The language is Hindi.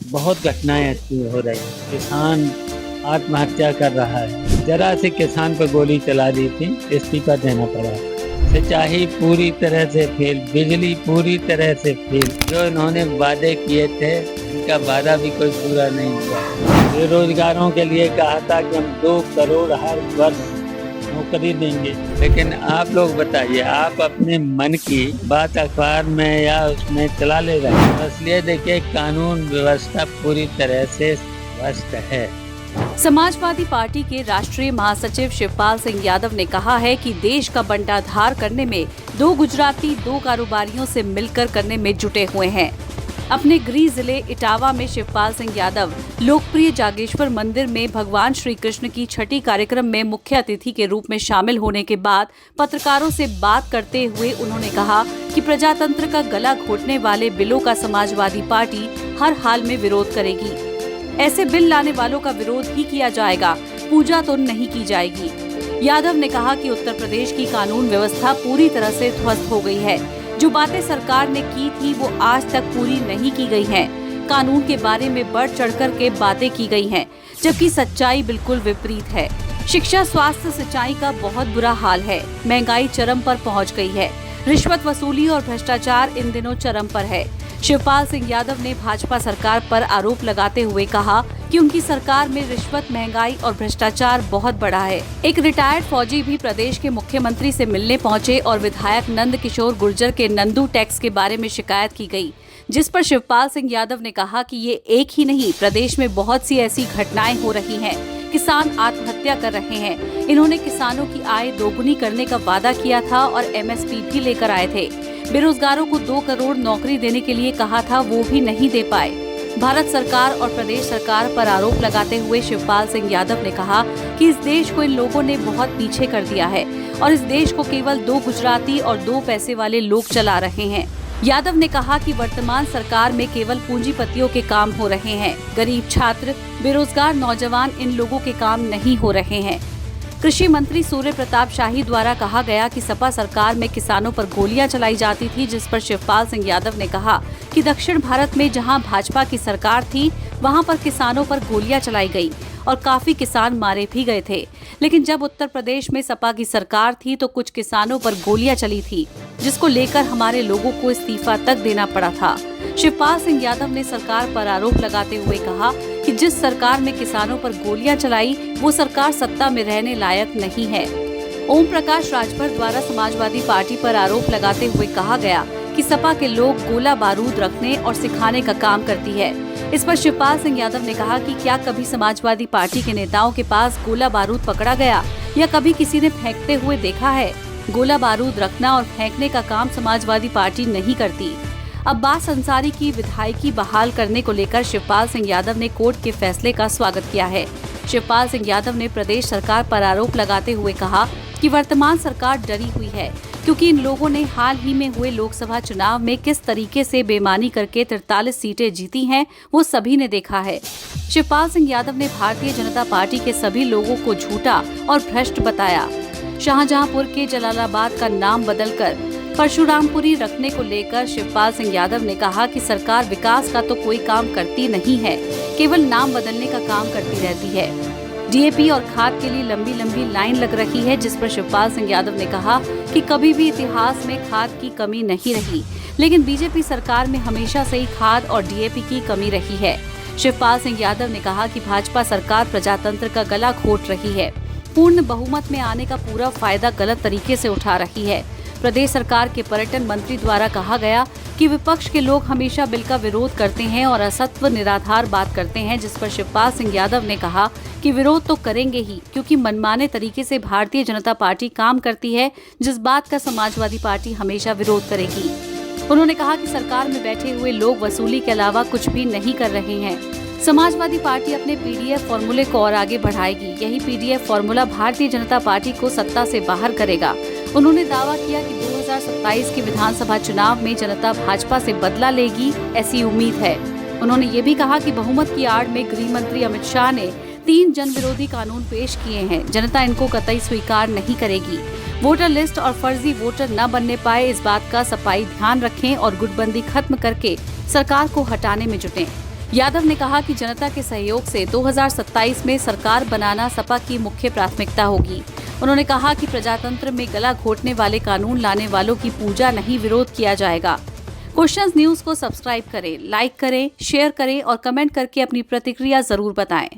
बहुत घटनाएं ऐसी हो रही हैं। किसान आत्महत्या कर रहा है। जरा से किसान पर गोली चला दी थी, इस्तीफा देना पड़ा। सिंचाई पूरी तरह से फेल, बिजली पूरी तरह से फेल। जो इन्होंने वादे किए थे, इनका वादा भी कोई पूरा नहीं हुआ। बेरोजगारों के लिए कहा था कि हम 2 करोड़ हर वर्ष नौकरी देंगे, लेकिन आप लोग बताइए, आप अपने मन की बात अखबार में या उसमें चला ले रहे हैं। इसलिए देखिए, कानून व्यवस्था पूरी तरह से ध्वस्त है। समाजवादी पार्टी के राष्ट्रीय महासचिव शिवपाल सिंह यादव ने कहा है कि देश का बंटाधार करने में 2 गुजराती 2 कारोबारियों से मिलकर करने में जुटे हुए हैं। अपने गृह जिले इटावा में शिवपाल सिंह यादव लोकप्रिय जागेश्वर मंदिर में भगवान श्री कृष्ण की छठी कार्यक्रम में मुख्य अतिथि के रूप में शामिल होने के बाद पत्रकारों से बात करते हुए उन्होंने कहा कि प्रजातंत्र का गला घोटने वाले बिलों का समाजवादी पार्टी हर हाल में विरोध करेगी। ऐसे बिल लाने वालों का विरोध ही किया जाएगा, पूजा तो नहीं की जाएगी। यादव ने कहा कि उत्तर प्रदेश की कानून व्यवस्था पूरी तरह से ध्वस्त हो गई है। जो बातें सरकार ने की थी वो आज तक पूरी नहीं की गई हैं। कानून के बारे में बढ़ चढ़कर के बातें की गई हैं, जबकि सच्चाई बिल्कुल विपरीत है। शिक्षा, स्वास्थ्य, सिंचाई का बहुत बुरा हाल है। महंगाई चरम पर पहुंच गई है। रिश्वत वसूली और भ्रष्टाचार इन दिनों चरम पर है। शिवपाल सिंह यादव ने भाजपा सरकार पर आरोप लगाते हुए कहा कि उनकी सरकार में रिश्वत, महंगाई और भ्रष्टाचार बहुत बढ़ा है। एक रिटायर्ड फौजी भी प्रदेश के मुख्यमंत्री से मिलने पहुंचे और विधायक नंद किशोर गुर्जर के नंदू टैक्स के बारे में शिकायत की गई, जिस पर शिवपाल सिंह यादव ने कहा कि ये एक ही नहीं, प्रदेश में बहुत सी ऐसी घटनाएं हो रही हैं। किसान आत्महत्या कर रहे हैं। इन्होंने किसानों की आय दोगुनी करने का वादा किया था और MSP भी लेकर आए थे। बेरोजगारों को 2 करोड़ नौकरी देने के लिए कहा था, वो भी नहीं दे पाए। भारत सरकार और प्रदेश सरकार पर आरोप लगाते हुए शिवपाल सिंह यादव ने कहा कि इस देश को इन लोगों ने बहुत पीछे कर दिया है और इस देश को केवल 2 गुजराती और 2 पैसे वाले लोग चला रहे हैं। यादव ने कहा कि वर्तमान सरकार में केवल पूंजीपतियों के काम हो रहे हैं। गरीब छात्र, बेरोजगार नौजवान, इन लोगों के काम नहीं हो रहे हैं। कृषि मंत्री सूर्य प्रताप शाही द्वारा कहा गया कि सपा सरकार में किसानों पर गोलियां चलाई जाती थी, जिस पर शिवपाल सिंह यादव ने कहा कि दक्षिण भारत में जहां भाजपा की सरकार थी, वहां पर किसानों पर गोलियां चलाई गई और काफी किसान मारे भी गए थे। लेकिन जब उत्तर प्रदेश में सपा की सरकार थी तो कुछ किसानों पर गोलियां चली थी, जिसको लेकर हमारे लोगों को इस्तीफा तक देना पड़ा था। शिवपाल सिंह यादव ने सरकार पर आरोप लगाते हुए कहा कि जिस सरकार में किसानों पर गोलियां चलाई, वो सरकार सत्ता में रहने लायक नहीं है। ओम प्रकाश राजभर द्वारा समाजवादी पार्टी पर आरोप लगाते हुए कहा गया कि सपा के लोग गोला बारूद रखने और सिखाने का काम करती है। इस पर शिवपाल सिंह यादव ने कहा कि क्या कभी समाजवादी पार्टी के नेताओं के पास गोला बारूद पकड़ा गया या कभी किसी ने फेंकते हुए देखा है? गोला बारूद रखना और फेंकने का काम समाजवादी पार्टी नहीं करती। अब्बास अंसारी की विधायकी बहाल करने को लेकर शिवपाल सिंह यादव ने कोर्ट के फैसले का स्वागत किया है। शिवपाल सिंह यादव ने प्रदेश सरकार पर आरोप लगाते हुए कहा कि वर्तमान सरकार डरी हुई है, क्योंकि इन लोगों ने हाल ही में हुए लोकसभा चुनाव में किस तरीके से बेईमानी करके 43 सीटें जीती हैं, वो सभी ने देखा है। शिवपाल सिंह यादव ने भारतीय जनता पार्टी के सभी लोगों को झूठा और भ्रष्ट बताया। शाहजहांपुर के जलालाबाद का नाम बदलकर परशुरामपुरी रखने को लेकर शिवपाल सिंह यादव ने कहा कि सरकार विकास का तो कोई काम करती नहीं है, केवल नाम बदलने का काम करती रहती है। DAP और खाद के लिए लंबी लंबी लाइन लग रही है, जिस पर शिवपाल सिंह यादव ने कहा कि कभी भी इतिहास में खाद की कमी नहीं रही, लेकिन बीजेपी सरकार में हमेशा से ही खाद और DAP की कमी रही है। शिवपाल सिंह यादव ने कहा कि भाजपा सरकार प्रजातंत्र का गला घोट रही है, पूर्ण बहुमत में आने का पूरा फायदा गलत तरीके से उठा रही है। प्रदेश सरकार के पर्यटन मंत्री द्वारा कहा गया कि विपक्ष के लोग हमेशा बिल का विरोध करते हैं और असत्य निराधार बात करते हैं, जिस पर शिवपाल सिंह यादव ने कहा कि विरोध तो करेंगे ही, क्योंकि मनमाने तरीके से भारतीय जनता पार्टी काम करती है, जिस बात का समाजवादी पार्टी हमेशा विरोध करेगी। उन्होंने कहा कि सरकार में बैठे हुए लोग वसूली के अलावा कुछ भी नहीं कर रहे हैं। समाजवादी पार्टी अपने PDF फॉर्मूले को और आगे बढ़ाएगी। यही PDF formula Bharatiya Janata party को सत्ता से बाहर करेगा। उन्होंने दावा किया कि 2027 के विधानसभा चुनाव में जनता भाजपा से बदला लेगी, ऐसी उम्मीद है। उन्होंने ये भी कहा कि बहुमत की आड़ में गृह मंत्री अमित शाह ने 3 जन विरोधी कानून पेश किए हैं। जनता इनको कतई स्वीकार नहीं करेगी। वोटर लिस्ट और फर्जी वोटर न बनने पाए, इस बात का सफाई ध्यान रखें और गुटबंदी खत्म करके सरकार को हटाने में जुटें। यादव ने कहा कि जनता के सहयोग से 2027 में सरकार बनाना सपा की मुख्य प्राथमिकता होगी। उन्होंने कहा कि प्रजातंत्र में गला घोटने वाले कानून लाने वालों की पूजा नहीं विरोध किया जाएगा। क्वेश्चंस न्यूज को सब्सक्राइब करें, लाइक करें, शेयर करें और कमेंट करके अपनी प्रतिक्रिया जरूर बताएं।